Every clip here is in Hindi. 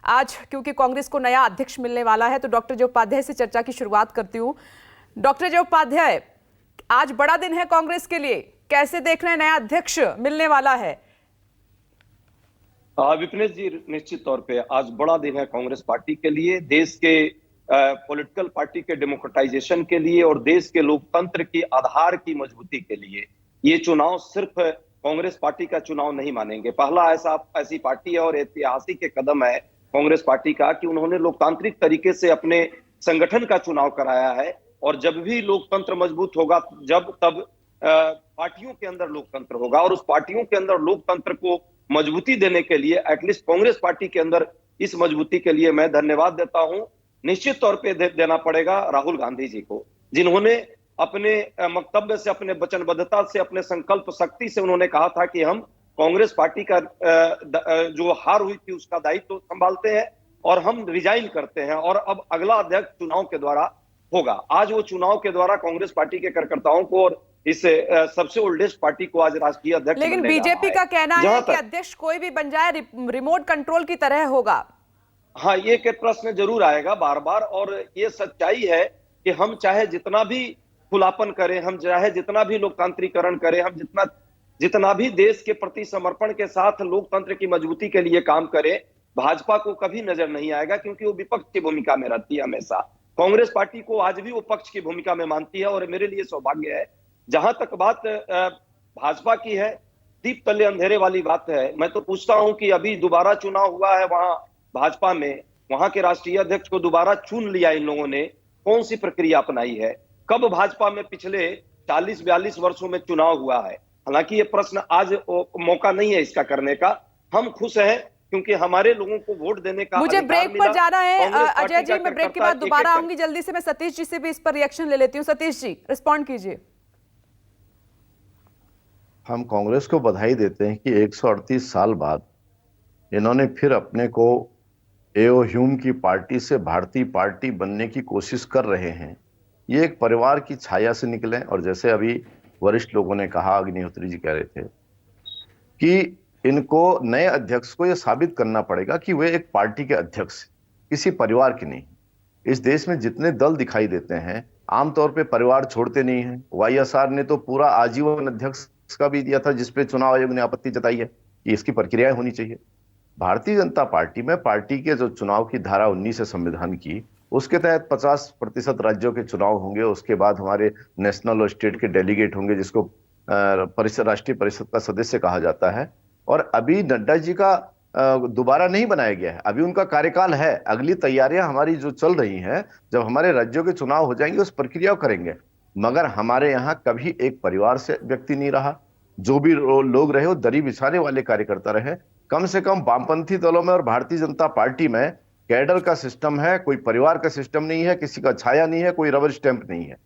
आज क्योंकि कांग्रेस को नया अध्यक्ष मिलने वाला है तो डॉक्टर जय उपाध्याय से चर्चा की शुरुआत करती हूँ। डॉक्टर जय उपाध्याय, आज बड़ा दिन है कांग्रेस के लिए, कैसे देख रहे हैं, नया अध्यक्ष मिलने वाला है? विपिनेश जी, निश्चित तौर पे आज बड़ा दिन है कांग्रेस पार्टी के लिए, देश के पॉलिटिकल पार्टी के डेमोक्रेटाइजेशन के लिए और देश के लोकतंत्र की आधार की मजबूती के लिए। ये चुनाव सिर्फ कांग्रेस पार्टी का चुनाव नहीं मानेंगे, पहला ऐसी पार्टी है और ऐतिहासिक एक कदम है कांग्रेस पार्टी का कि उन्होंने लोकतांत्रिक तरीके से अपने संगठन का चुनाव कराया है। और जब भी लोकतंत्र मजबूत होगा तब पार्टियों के अंदर लोकतंत्र होगा, और उस पार्टियों के अंदर लोकतंत्र को मजबूती देने के लिए एटलीस्ट कांग्रेस पार्टी के अंदर इस मजबूती के लिए मैं धन्यवाद देता हूं। निश्चित तौर पे देना पड़ेगा राहुल गांधी जी को, जिन्होंने अपने वक्तव्य से, अपने वचनबद्धता से, अपने संकल्प शक्ति से उन्होंने कहा था कि हम कांग्रेस पार्टी का जो हार हुई थी उसका दायित्व संभालते हैं और हम रिजाइन करते हैं, और अब अगला अध्यक्ष चुनाव के द्वारा होगा। आज वो चुनाव के द्वारा कांग्रेस पार्टी के कार्यकर्ताओं को और इस सबसे ओल्डेस्ट पार्टी को आज राष्ट्रीय अध्यक्ष, लेकिन बीजेपी का कहना है कि अध्यक्ष कोई भी बन जाए रिमोट कंट्रोल की तरह होगा। हाँ, ये के प्रश्न जरूर आएगा बार बार, और ये सच्चाई है कि हम चाहे जितना भी खुलापन करें, हम चाहे जितना भी लोकतांत्रिकरण करें, हम जितना भी देश के प्रति समर्पण के साथ लोकतंत्र की मजबूती के लिए काम करें, भाजपा को कभी नजर नहीं आएगा, क्योंकि वो विपक्ष की भूमिका में रहती है हमेशा। कांग्रेस पार्टी को आज भी वो पक्ष की भूमिका में मानती है, और मेरे लिए सौभाग्य है। जहां तक बात भाजपा की है, दीप तले अंधेरे वाली बात है। मैं तो पूछता हूं कि अभी दोबारा चुनाव हुआ है वहां भाजपा में, वहां के राष्ट्रीय अध्यक्ष को दोबारा चुन लिया इन लोगों ने, कौन सी प्रक्रिया अपनाई है? कब भाजपा में पिछले 40-42 वर्षों में चुनाव हुआ है? हालांकि ये प्रश्न आज मौका नहीं है इसका करने का। हम खुश हैं क्योंकि हमारे लोगों को वोट देने का मुझे ब्रेक पर जाना है अजय जी, मैं ब्रेक के बाद दोबारा एक आऊंगी। जल्दी से मैं सतीश जी से भी इस पर रिएक्शन ले लेती हूँ। सतीश जी, रिस्पॉन्ड कीजिए। हम कांग्रेस को बधाई देते हैं कि 138 साल बाद इन्होंने फिर अपने को एओ ह्यूम की पार्टी से भारतीय पार्टी बनने की कोशिश कर रहे हैं। ये एक परिवार की छाया से निकले, और जैसे अभी वरिष्ठ लोगों ने कहा, अग्निहोत्री जी कह रहे थे कि इनको नए अध्यक्ष को यह साबित करना पड़ेगा कि वे एक पार्टी के अध्यक्ष, किसी परिवार के नहीं। इस देश में जितने दल दिखाई देते हैं आमतौर पे परिवार छोड़ते नहीं हैं। वाईएसआर ने तो पूरा आजीवन अध्यक्ष का भी दिया था, जिसपे चुनाव आयोग ने आपत्ति जताई है कि इसकी प्रक्रिया होनी चाहिए। भारतीय जनता पार्टी में पार्टी के जो चुनाव की धारा 19 है संविधान की, उसके तहत 50% राज्यों के चुनाव होंगे। उसके बाद हमारे नेशनल और स्टेट के डेलीगेट होंगे, जिसको राष्ट्रीय परिषद का सदस्य कहा जाता है। और अभी नड्डा जी का दोबारा नहीं बनाया गया है, अभी उनका कार्यकाल है। अगली तैयारियां हमारी जो चल रही हैं, जब हमारे राज्यों के चुनाव हो जाएंगे उस प्रक्रिया करेंगे। मगर हमारे यहाँ कभी एक परिवार से व्यक्ति नहीं रहा। जो भी लोग रहे वो दरी बिछाने वाले कार्यकर्ता रहे। कम से कम वामपंथी दलों में और भारतीय जनता पार्टी में कैडर का सिस्टम है, कोई परिवार का सिस्टम नहीं है, किसी का छाया नहीं है, कोई रबर स्टैंप नहीं है।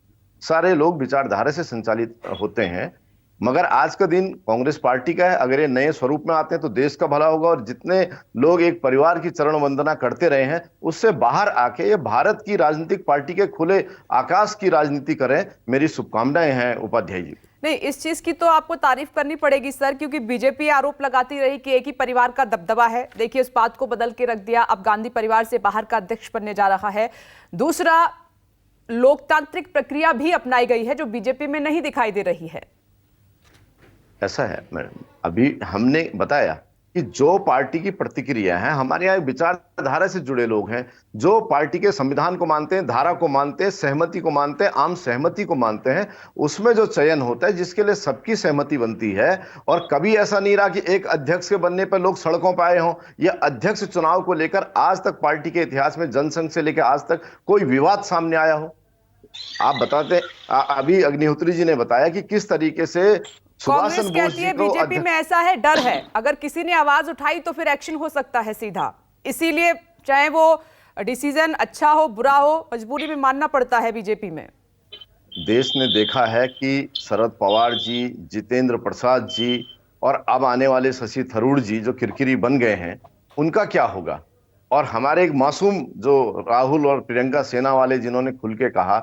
सारे लोग विचारधारा से संचालित होते हैं। मगर आज का दिन कांग्रेस पार्टी का है। अगर ये नए स्वरूप में आते हैं तो देश का भला होगा, और जितने लोग एक परिवार की चरण वंदना करते रहे हैं उससे बाहर आके ये भारत की राजनीतिक पार्टी के खुले आकाश की राजनीति करें। मेरी शुभकामनाएं हैं उपाध्याय जी। नहीं, इस चीज की तो आपको तारीफ करनी पड़ेगी सर, क्योंकि बीजेपी आरोप लगाती रही कि एक ही परिवार का दबदबा है। देखिए, उस बात को बदल के रख दिया, अब गांधी परिवार से बाहर का अध्यक्ष बनने जा रहा है। दूसरा, लोकतांत्रिक प्रक्रिया भी अपनाई गई है जो बीजेपी में नहीं दिखाई दे रही है। ऐसा है मैडम, अभी हमने बताया कि जो पार्टी की प्रतिक्रिया है, हमारे यहाँ विचारधारा से जुड़े लोग हैं, जो पार्टी के संविधान को मानते हैं, धारा को मानते हैं, सहमति को मानते हैं, आम सहमति को मानते हैं, उसमें जो चयन होता है जिसके लिए सबकी सहमति बनती है। और कभी ऐसा नहीं रहा कि एक अध्यक्ष के बनने पर लोग सड़कों पर आए हों। यह अध्यक्ष चुनाव को लेकर आज तक पार्टी के इतिहास में जनसंघ से लेकर आज तक कोई विवाद सामने आया हो? आप बताते, अभी अग्निहोत्री जी ने बताया कि किस तरीके से कांग्रेस कहती है बीजेपी में ऐसा है, डर है, अगर किसी ने आवाज उठाई तो फिर एक्शन हो सकता है सीधा। इसीलिए चाहे वो डिसीजन अच्छा हो बुरा हो, मजबूरी में मानना पड़ता है बीजेपी में। देश ने देखा है कि शरद पवार जी, जितेंद्र प्रसाद जी और अब आने वाले शशि थरूर जी जो किरकिरी बन गए हैं, उनका क्या होगा। और हमारे एक मासूम जो राहुल और प्रियंका सेना वाले, जिन्होंने खुल के कहा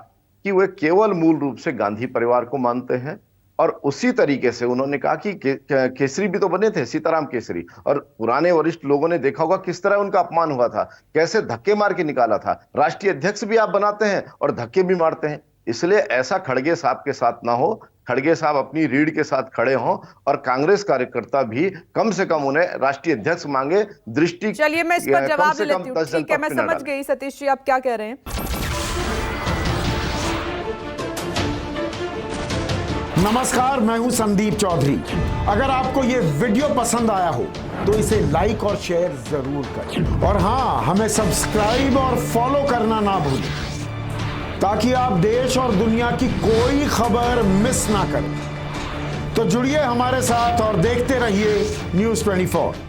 कि वे केवल मूल रूप से गांधी परिवार को मानते हैं, और उसी तरीके से उन्होंने कहा कि केसरी भी तो बने थे, सीताराम केसरी, और पुराने वरिष्ठ लोगों ने देखा होगा किस तरह उनका अपमान हुआ था, कैसे धक्के मार के निकाला था। राष्ट्रीय अध्यक्ष भी आप बनाते हैं और धक्के भी मारते हैं, इसलिए ऐसा खड़गे साहब के साथ ना हो। खड़गे साहब अपनी रीढ़ के साथ खड़े हों और कांग्रेस कार्यकर्ता भी कम से कम उन्हें राष्ट्रीय अध्यक्ष मांगे। दृष्टि चलिए मैं इस पर जवाब से लेती हूँ। 10 ठीक है, मैं जनपद पे ना समझ डालें। गई। सतीश जी आप क्या कह रहे हैं? नमस्कार, मैं हूं संदीप चौधरी। अगर आपको ये वीडियो पसंद आया हो तो इसे लाइक और शेयर जरूर करें, और हाँ, हमें सब्सक्राइब और फॉलो करना ना भूलें ताकि आप देश और दुनिया की कोई खबर मिस ना करें। तो जुड़िए हमारे साथ और देखते रहिए News 24।